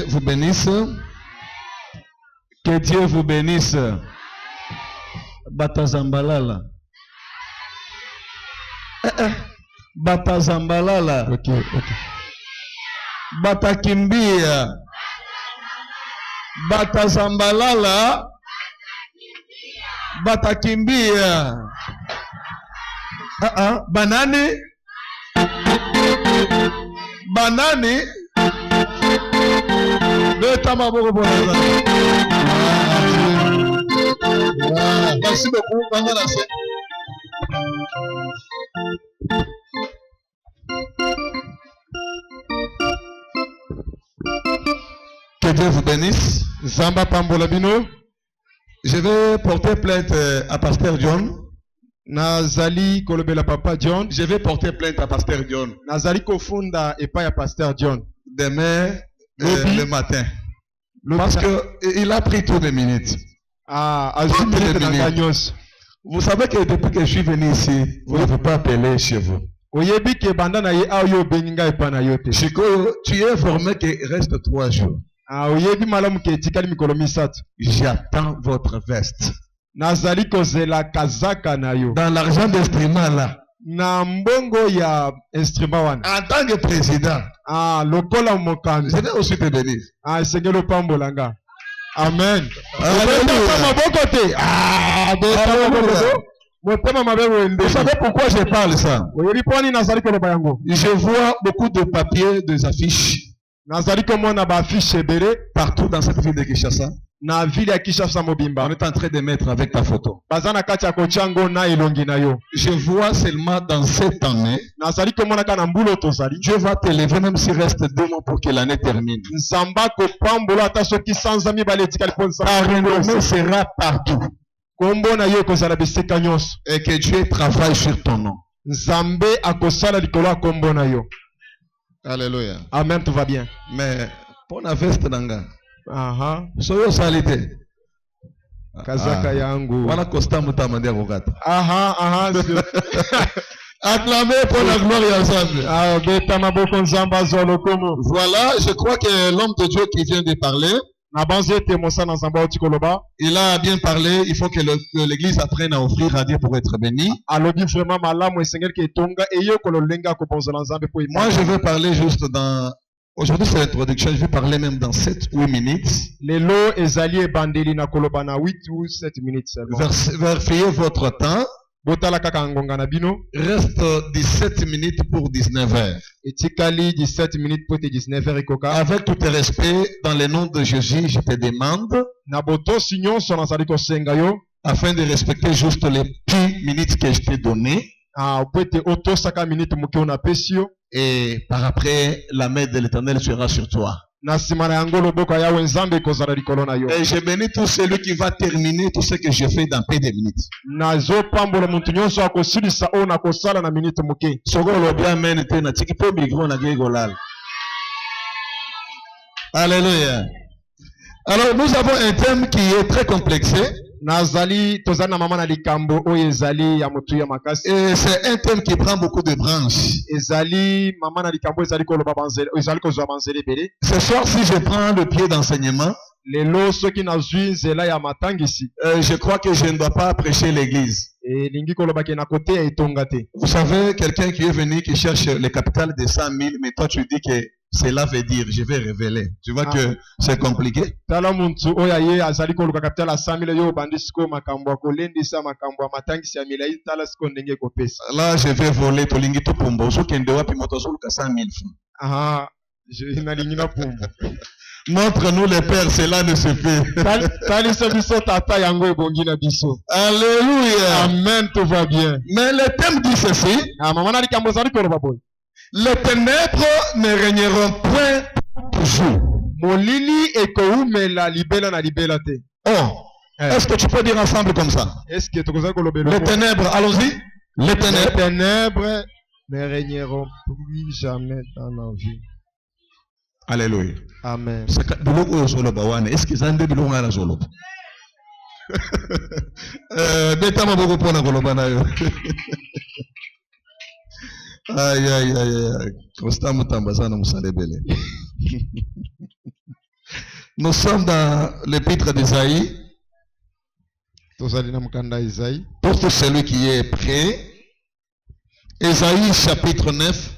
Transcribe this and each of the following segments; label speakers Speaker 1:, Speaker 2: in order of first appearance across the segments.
Speaker 1: vous bénisse. Que Dieu vous bénisse. Batazambalala. Batazambalala.
Speaker 2: Ok.
Speaker 1: Batakimbia. Batazambalala. Batakimbia. Banani. Banani. Merci beaucoup. Que Dieu vous bénisse.
Speaker 2: Zamba Pambolabino.
Speaker 1: Je vais porter plainte à Pasteur John.
Speaker 2: Nazali kolobela Papa John.
Speaker 1: Je vais porter plainte à Pasteur John.
Speaker 2: Nazali kofunda et pas à Pasteur John.
Speaker 1: Demain, le matin. Parce qu'il a pris toutes les minutes. Vous savez que depuis que je suis venu ici, vous ne pouvez pas appeler chez vous. Chico, tu es informé qu'il reste 3 jours. J'attends votre veste. Dans l'argent d'instrument là. En tant que président, je vais aussi te bénir.
Speaker 2: Amen.
Speaker 1: Vous savez pourquoi je parle ça? Je vois beaucoup de papiers, des affiches partout dans cette ville de Kinshasa. On est en train de mettre avec ta photo. Je vois seulement dans cette année, Dieu va t'élever même s'il reste 2 mois pour que l'année termine. Ta renommée sera partout. Et que Dieu travaille sur ton nom. Alléluia.
Speaker 2: Amen, tout va bien.
Speaker 1: Mais pour la veste d'anga. Soyo salite.
Speaker 2: Kazaka yangu.
Speaker 1: Wana costa mutamande kokata.
Speaker 2: Acclamez pour la gloire ensemble.
Speaker 1: Voilà, je crois que l'homme de Dieu qui vient de parler, il a bien parlé. Il faut que l'église apprenne à offrir à Dieu pour être béni. Moi, je veux parler juste dans... Aujourd'hui, c'est l'introduction. Je vais parler même dans 7-8 minutes. Vérifiez votre temps. Reste 17 minutes pour 19h. Avec tout respect, dans le nom de Jésus, je te demande, afin de respecter juste les petites minutes que je t'ai données, et par après, la main de l'Éternel sera sur toi. Et je bénis tout celui qui va terminer tout ce que je fais dans peu de minutes. Alléluia. Alors nous avons un thème qui est très complexé. Et c'est un thème qui prend beaucoup de branches. Ce soir, si je prends le pied d'enseignement, je crois que je ne dois pas prêcher l'église. Vous savez, quelqu'un qui est venu, qui cherche le capital de 100 000, mais toi tu dis que cela veut dire, je vais révéler. Tu vois que c'est compliqué. Là, je vais voler Tolingi Tupumbo. Montre-nous les pères, cela ne se fait. Alléluia.
Speaker 2: Amen, tout va bien.
Speaker 1: Mais le thème dit ceci. Les ténèbres ne régneront point toujours. Oh, est-ce que tu peux dire ensemble comme ça? Les ténèbres, allons-y. Les
Speaker 2: ténèbres ne régneront plus jamais dans la vie.
Speaker 1: Alléluia.
Speaker 2: Amen.
Speaker 1: Est-ce que ça ne dit pas solo? Aïe, aïe, aïe, aïe. Costa Mutamba, ça nous salébele. Nous sommes dans l'épître d'Ésaïe.
Speaker 2: tozali na mokanda Isaïe.
Speaker 1: Pour tout celui qui est prêt. Ésaïe chapitre 9.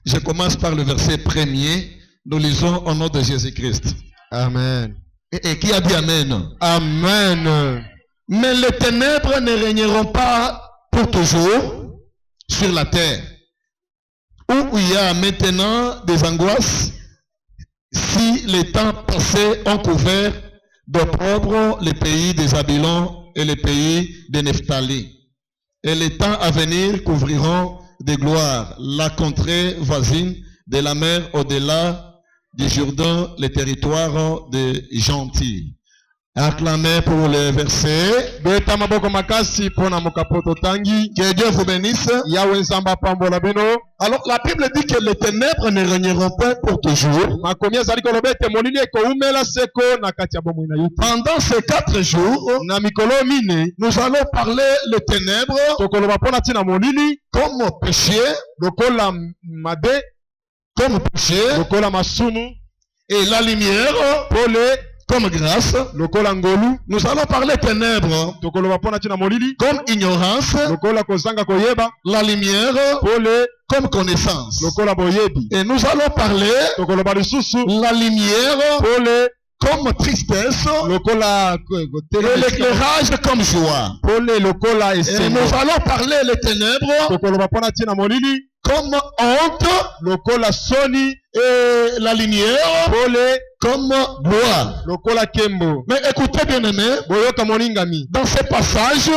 Speaker 1: Je commence par le verset 1er. Nous lisons au nom de Jésus-Christ.
Speaker 2: Amen.
Speaker 1: Et qui a dit Amen?
Speaker 2: Amen.
Speaker 1: Mais les ténèbres ne régneront pas pour toujours sur la terre, où il y a maintenant des angoisses, si les temps passés ont couvert d'opprobre les pays des Zabulon et les pays de Nephtali. Et les temps à venir couvriront de gloire la contrée voisine de la mer au-delà du Jourdain, les territoires des gentils. Acclamez pour le verset. Que Dieu vous bénisse. Alors la Bible dit que les ténèbres ne régneront pas pour toujours. Pendant ces 4 jours, nous allons parler les ténèbres comme péché, et la lumière comme grâce. Nous allons parler ténèbres comme ignorance, la lumière comme connaissance. Et nous allons parler la lumière comme tristesse et l'éclairage comme joie. Et nous allons parler les ténèbres comme honte et la lumière comme gloire. Mais écoutez bien aimé, dans ce passage,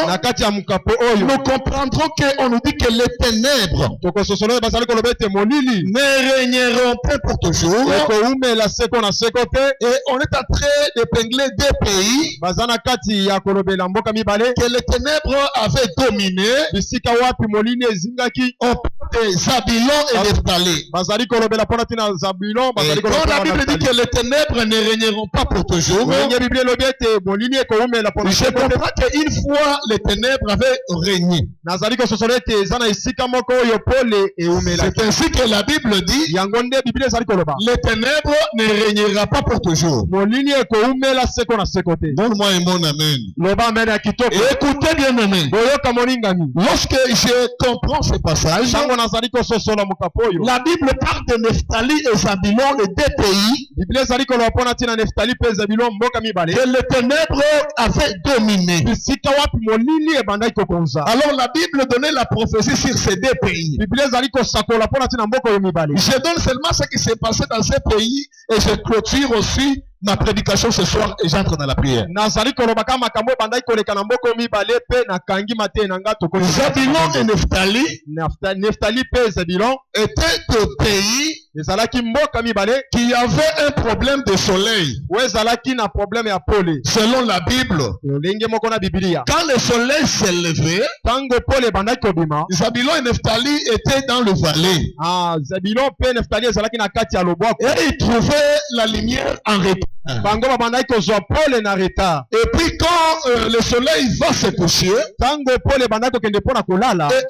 Speaker 1: nous comprendrons qu'on nous dit que les ténèbres ne régneront pas pour toujours. Et on est en train d'épingler 2 pays que les ténèbres avaient dominé, Zabulon et Nephtali. Et quand la Bible dit que les ténèbres ne régneront pas pour toujours, je comprends qu'une fois les ténèbres avaient régné. C'est ainsi que la Bible dit les ténèbres ne régneront pas pour toujours. Donne-moi un bon amen. Et écoutez bien amen. Lorsque je comprends ce passage, la Bible parle de Nephtali et Zabulon, les 2 pays que les ténèbres avaient dominé. Alors la Bible donnait la prophétie sur ces 2 pays. Je donne seulement ce qui s'est passé dans ces pays et je clôture aussi ma prédication ce soir et j'entre dans la prière. Zabulon et Nephtali étaient 2 pays qui avaient un problème de soleil. Selon la Bible, quand le soleil s'est levé, Zabulon et Nephtali étaient dans le vallée. Et ils trouvaient la lumière en retard. Et puis quand le soleil va se coucher, et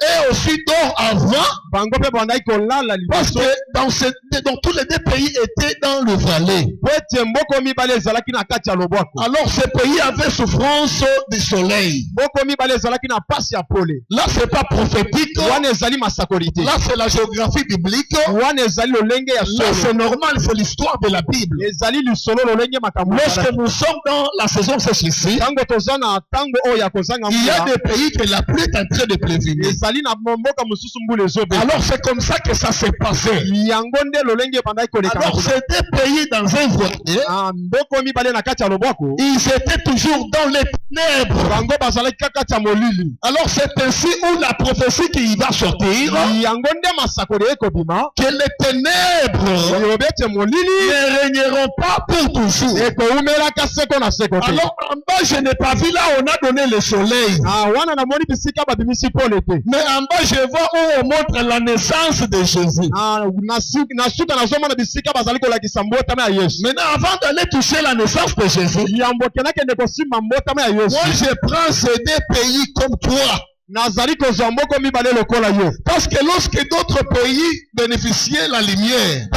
Speaker 1: eux aussi dorment avant, parce que dans tous les 2 pays étaient dans le vallée. Alors ces pays avaient souffrance du soleil. Là c'est pas prophétique. Là c'est la géographie biblique. Là c'est normal, c'est l'histoire de la Bible. Lorsque nous sommes dans la saison sèche-ici, il y a des pays que la pluie est en train de prévenir. Alors c'est comme ça que ça s'est passé. Alors ces 2 pays dans un voilier, ils étaient toujours dans les ténèbres. Alors c'est ainsi où la prophétie qui va sortir, que les ténèbres ne régneront pas pour toujours. Alors en bas je n'ai pas vu là on a donné le soleil. Mais en bas je vois où on montre la naissance de Jésus. Maintenant avant d'aller toucher la naissance de Jésus, moi je prends ces 2 pays comme toi. Parce que lorsque d'autres pays bénéficiaient de la lumière,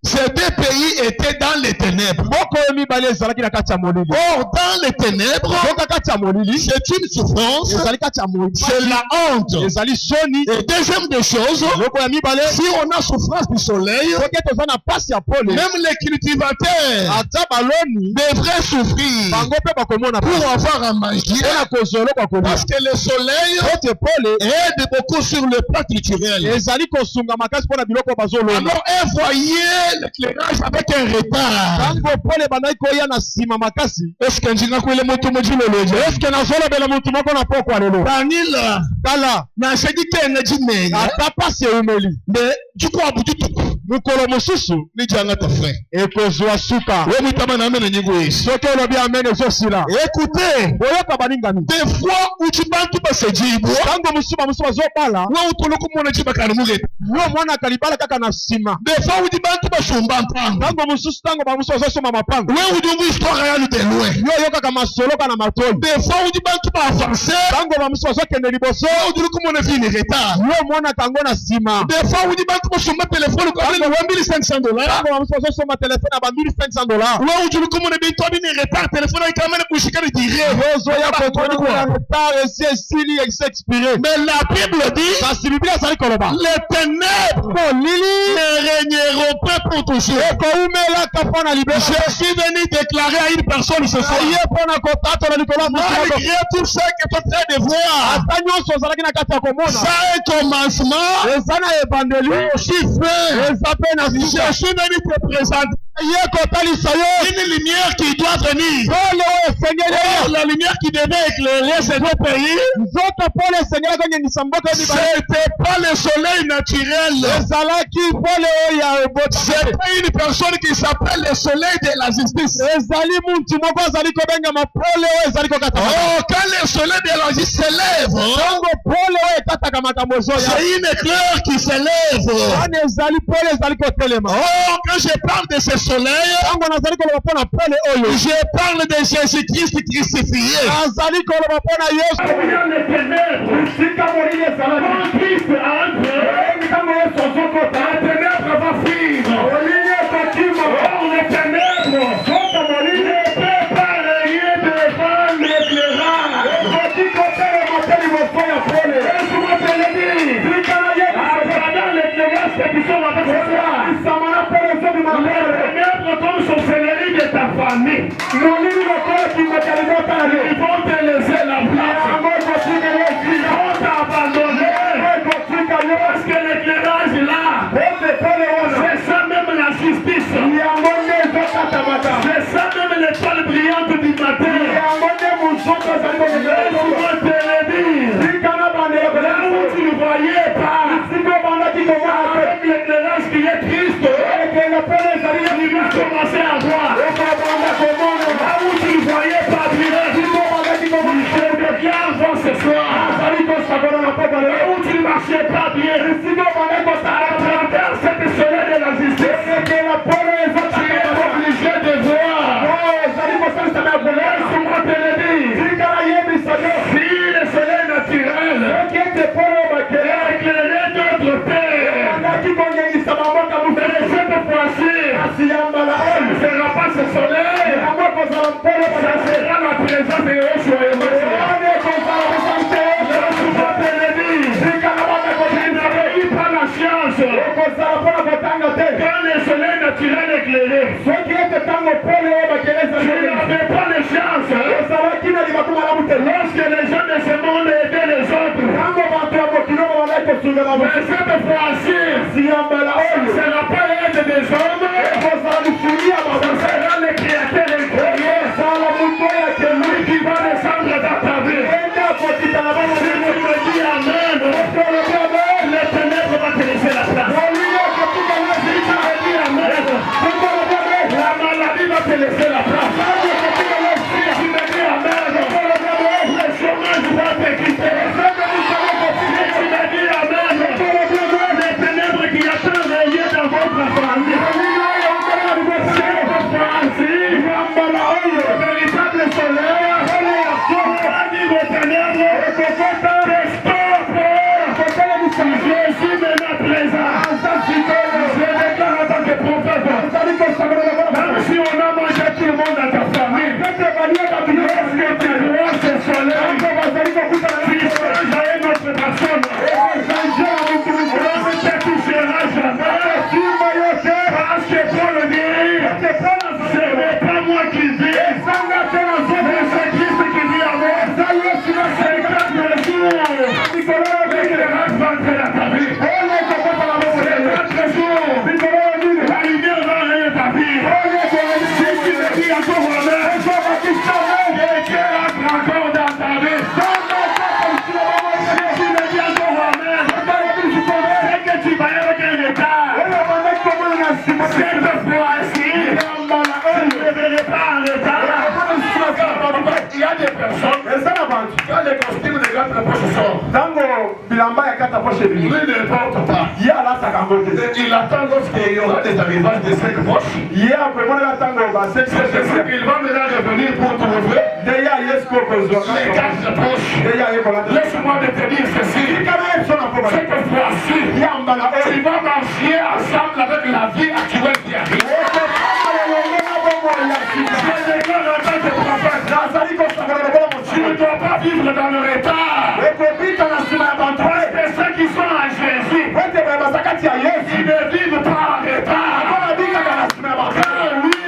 Speaker 1: ces deux pays étaient dans les ténèbres. Or, dans les ténèbres, c'est une souffrance, c'est la honte. Et deuxième des choses, si on a souffrance du soleil, même les cultivateurs devraient souffrir pour avoir à manger, parce que le soleil aide beaucoup sur le plan culturel. Alors, un voyait l'éclairage avec un retard. Est-ce que mais tu crois que mukolo mosusu ni janga ta frère ekozwa suka we mutama na mene nyingwe soke olobi amene zosila écoutez boyoka balingami des fois uchibantu basejibu tango musuba zobala we utuluku mona chibakana mugeta we mwana kalibala kaka na sima des fois uchibantu basumba mpango tango mususu tango bamusuba zosoma mapango we udungu histoire ya de loin yo yoka kama solo kana matoli des fois uchibantu ba avancer tango bamusuba zokende liboso uduluku mona fini retard we mwana kango na sima des fois uchibantu basumba téléphone ko $1500. Soma téléphone à $1500. Ouais, ou tu le commandes bien toi bien retard téléphone avec caméra pour chicaner dire. Yozo ya contrôle quoi. Retard et c'est s'il expiré. Mais la Bible dit ça c'est Bible ça koloba. Les ténèbres ne régneront pas pour toujours. Je suis venu déclarer à une personne ce soir. Malgré tout ce que tu es en train de voir. Ça a un commencement. Je suis venu te présenter une lumière qui doit venir. La lumière qui devait éclairer ces deux pays, c'était pas le soleil naturel. C'est pas une personne qui s'appelle le soleil de la justice. Oh, quand le soleil de la justice s'élève, c'est une éclair qui s'élève. Oh, quand je parle de ce soleil, je parle de Jésus-Christ crucifié. Ils vont te laisser la place. Ils vont t'abandonner. Parce que l'éclairage est là. C'est ça même la justice. C'est ça même l'étoile brillante du matin. Laisse-moi te le dire. Là où tu ne voyais pas, avec l'éclairage qui est Christ, il va commencer à voir. Là où tu ne voyais pas briller, je déclare ce soir. Là où tu ne marchais pas bien, à travers cette soleil de la justice, tu es obligé de voir. Laisse-moi te le dire. Si le soleil naturel est éclairé d'autres pères, mais cette fois-ci, ce ne sera pas ce soleil, ça sera la présence de Yoshua et Moshe. Laisse-moi te le dire. Je n'avais eu pas la chance quand le soleil naturel éclairé. Je n'avais pas de chance lorsque les gens de ce monde aidaient les autres. Mais cette fois-ci, ce ne sera pas l'aide des hommes, ce sera le Créateur incroyable. C'est lui qui va descendre dans ta vie. Si tu me dis Amen, les ténèbres vont te laisser la place. Si tu me dis Amen, la maladie va te laisser la place. Si tu me dis Amen, le chômage va te quitter. Si tu me dis Amen, les ténèbres qui attendent
Speaker 3: attend lorsqu'il y aura des arrivages de 5 poches. C'est qu'il va maintenant revenir pour trouver les 4 poches. Laisse-moi te dire ceci. Cette fois-ci, tu vas marcher ensemble avec la vie actuelle qui arrive. Tu ne dois pas vivre dans le retard. Parce que ceux qui sont en Jésus, ils ne vivent pas en retard. Car lui,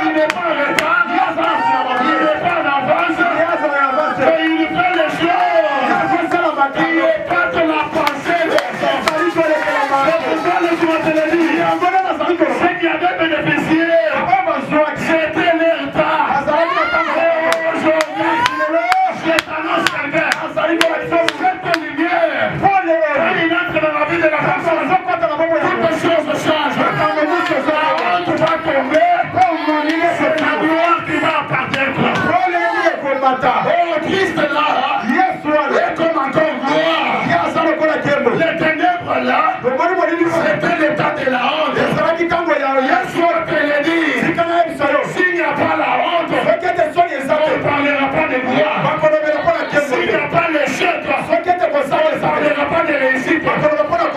Speaker 3: il n'est pas en retard, il n'est pas en avance, mais il fait les choses. Il n'est pas de la pensée des hommes. C'est pourquoi le Seigneur te le dit. Ceux qui avaient bénéficié, c'était leur temps. Aujourd'hui, je t'annonce quelqu'un. Cette lumière, quand il entre dans la vie de la personne, toutes les choses changent. La honte va tomber, c'est la gloire qui va apparaître. Oh, Christ là, est comme encore gloire. Les ténèbres là, c'était l'état de la honte. Yeshua te le dit, s'il n'y a pas la honte, on ne parlera pas de gloire. S'il n'y a pas l'échec, on ne parlera pas de réussite.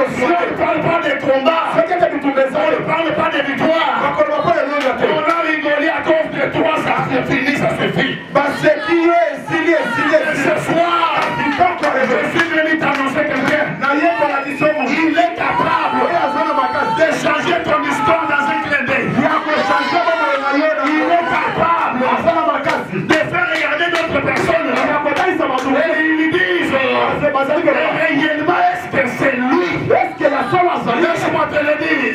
Speaker 3: Si on ne parle pas de combat, on ne parle pas de victoire. On a rigolé à cause de toi, ça c'est fini, ça suffit. Ce soir, je suis venu t'annoncer quelqu'un. Il est capable de changer ton histoire dans un clin d'œil. Il est capable de faire regarder d'autres personnes. Et ils disent, réellement, est-ce que c'est lui? Laisse-moi te le dire.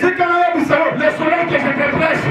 Speaker 3: Le soleil que je te prêche,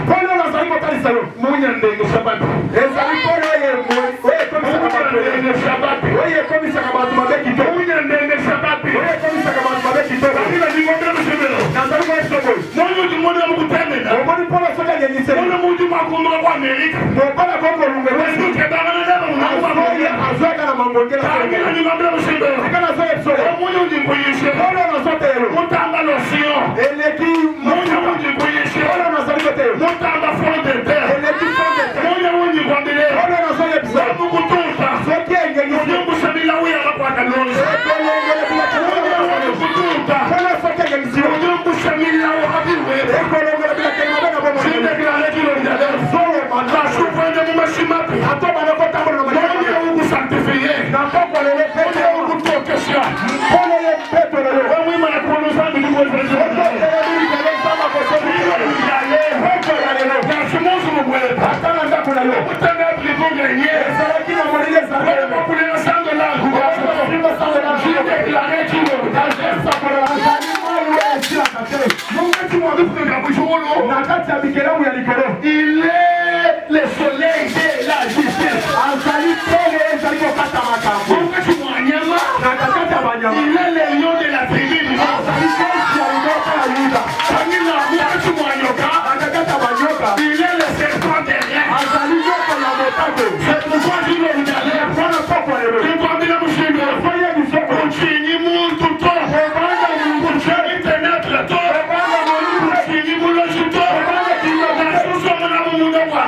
Speaker 3: il est le soleil de la justice. Il est le lion de la tribu du nord. Il est le serpent derrière. C'est pourquoi je vais vous dire, je dois dire à M. Continue mon tout temps. Continue tes nègres toi. Continue mon logis toi. La chose comme on a mon monde à voir.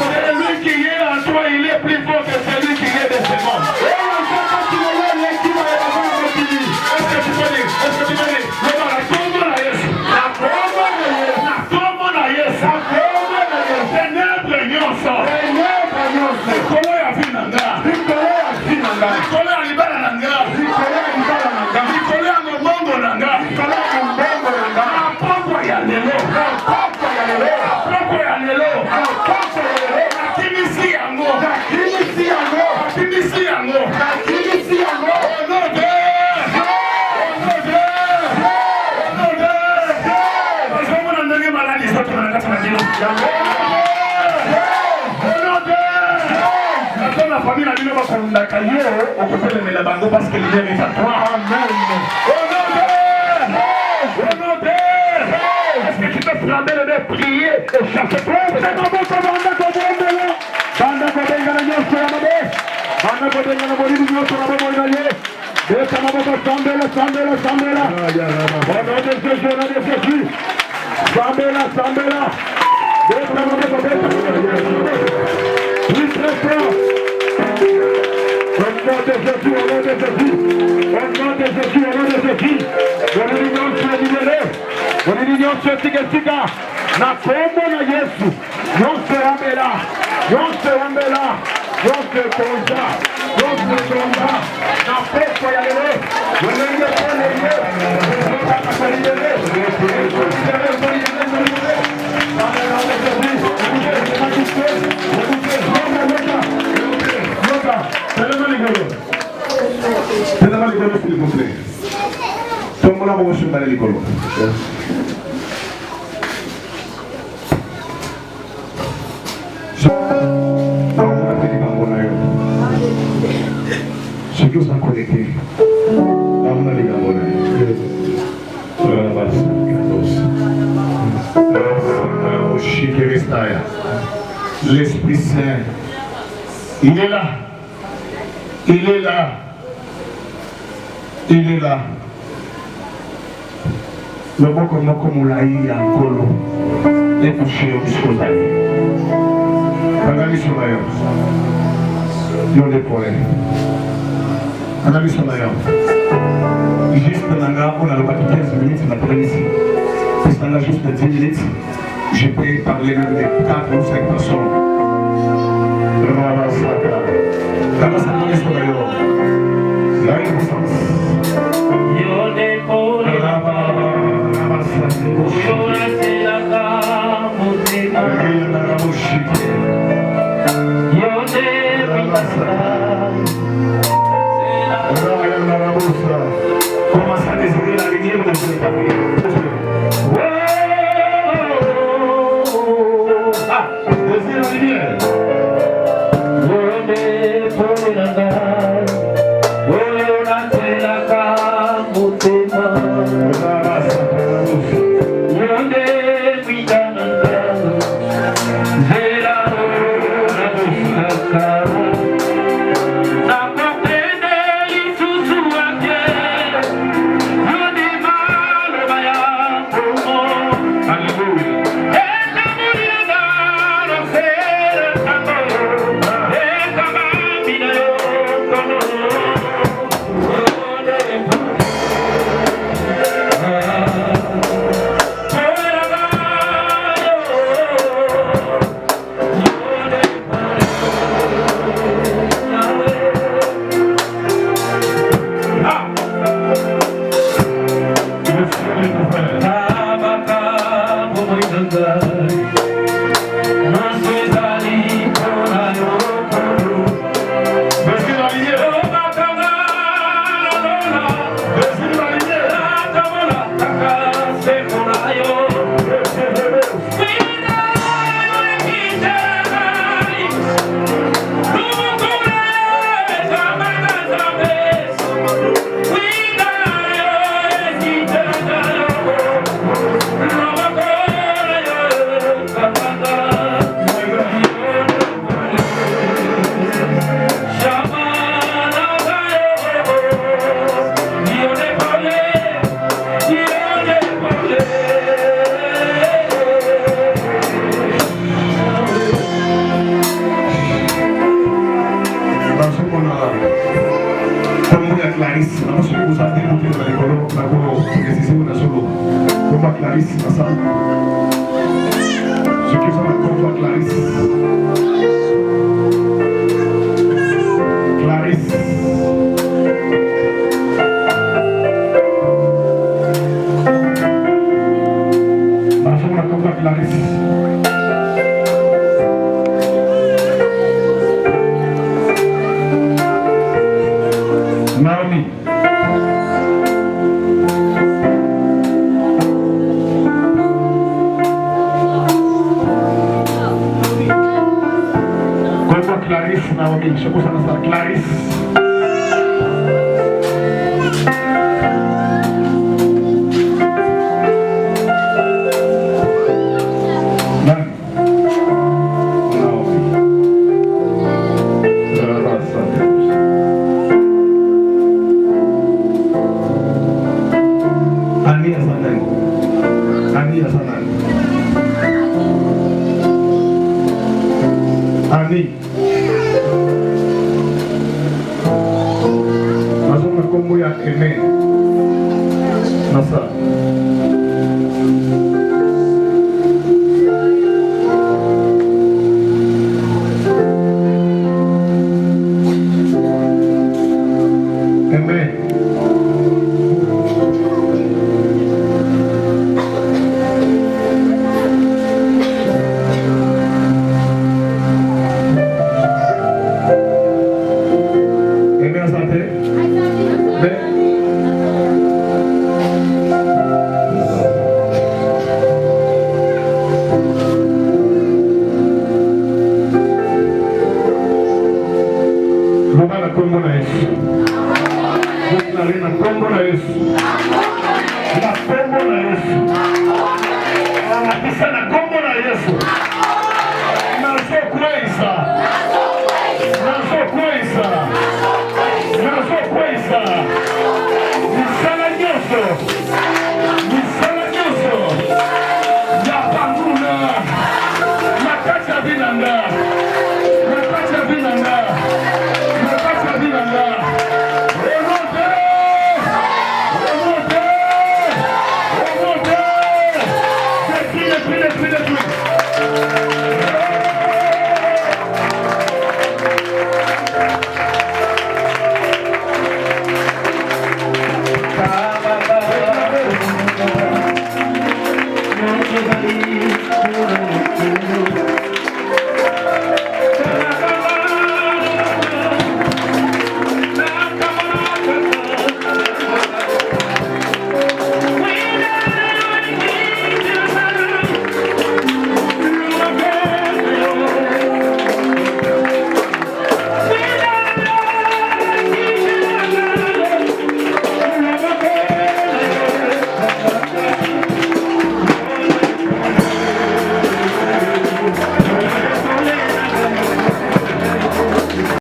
Speaker 3: Celui qui est en toi, il est plus fort que celui qui est de ce monde. La famille n'a pas parce que l'hiver est à toi. Amen. Est-ce que tu peux frapper le nez, prier et chercher toi? Banda Kodenga Nyos Ramade, Banda Kodenga Mori Nyos Ramade, Deka Maboko Sambela, Sambela, Sambela, Onote Jésus, Onote Jésus, Sambela, Sambela, Deka Maboko Deka, oui très fort, Onote Jésus, Onote Jésus, Onote Jésus, Onote Jésus, Onote Nyos Libéré, Onote Nyos Tika, na kombo na Yesu, Nyos Ramela, Nyos Ramela, Nyos Konja, Nyos Konja, na pepo ya leo, wenye pole leo, tunataka libere, Tellement les gars, s'il vous plaît. Tombe là, on va se mettre l'école. Ce que vous en connectez, on a les gars, l'Esprit Saint, il est là, il est là, il est là. Le mot comme on l'a eu en colo est touché au discours. Analyse sur l'ailleurs. Yon des problèmes. Analyse sur l'ailleurs. Juste on a le bac 15 minutes, on a pris ici. Puis on a juste 10 minutes. Je peux parler même de 4 ou 5 personnes. Comment ça analyse sur l'ailleurs? Il y a une puissance. Yon des problèmes. Commence à désirer la lumière de ce papier. Ah, désire la lumière. Je pense à la Clarisse. Mazona kombo ya Aimé. Nasa. Aimé. Kombo na Yesu. Na kombo na Yesu. Na kombo na Yesu. Na kombo na Yesu.